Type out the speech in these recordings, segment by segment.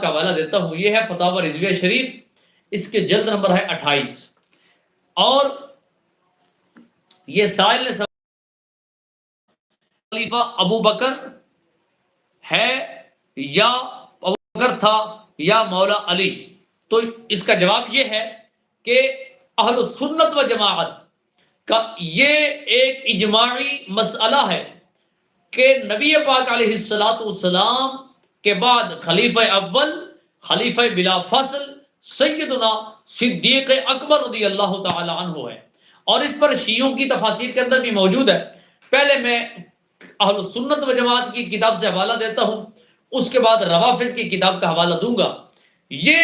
کا حوالہ دیتا ہوں، یہ ہے فتاوی رضویہ شریف، اس کے جلد نمبر ہے 28، اور یہ سائل نے خلیفہ ابو بکر ہے یا ابو بکر تھا یا مولا علی، تو اس کا جواب یہ ہے کہ اہل سنت و جماعت کا یہ ایک اجماعی مسئلہ ہے کہ نبی پاک علیہ السلام کے بعد خلیفہ اول، خلیفہ بلا فصل سیدنا صدیق اکبر رضی اللہ تعالی عنہ ہے، اور اس پر شیعوں کی تفاسیر کے اندر بھی موجود ہے۔ پہلے میں اہل سنت و جماعت کی کتاب سے حوالہ دیتا ہوں، اس کے بعد روافض کی کتاب کا حوالہ دوں گا۔ یہ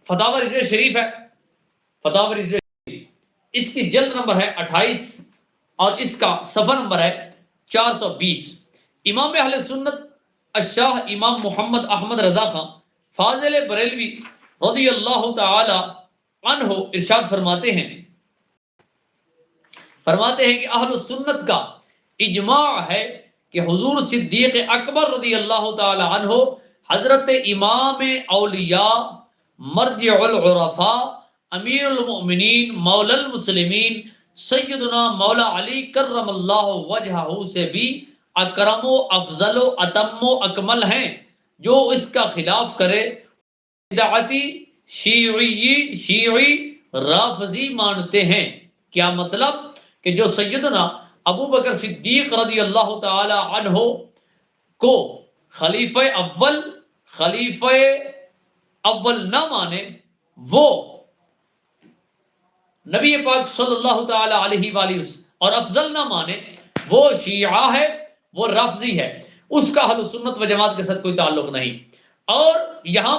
فتاوی رضویہ شریف ہے، فتاوی رضویہ شریف، اس کی جلد نمبر ہے 28 اور اس کا صفحہ نمبر ہے 420۔ امام اہل سنت الشاہ امام محمد احمد رضا خان فاضل بریلوی رضی اللہ تعالی عنہ ارشاد فرماتے ہیں کہ اہل سنت کا اجماع ہے کہ حضور صدیق اکبر رضی اللہ تعالی عنہ حضرت امام اولیاء، مرجع العرفاء، امیر المؤمنین، مولا المسلمین، سیدنا مولا علی کرم اللہ وجہہ سے بھی اکرم و افضل و اتم و اکمل ہیں۔ جو اس کا خلاف کرے بدعتی، شیعی رافضی مانتے ہیں۔ کیا مطلب؟ کہ جو سیدنا ابو بکر صدیق رضی اللہ تعالی عنہ کو خلیفہ اول نہ مانے، وہ نبی پاک صلی اللہ تعالی علیہ وآلہ وسلم اور افضل نہ مانے، وہ شیعہ ہے، وہ رافضی ہے، اس کا اہل سنت و جماعت کے ساتھ کوئی تعلق نہیں۔ اور یہاں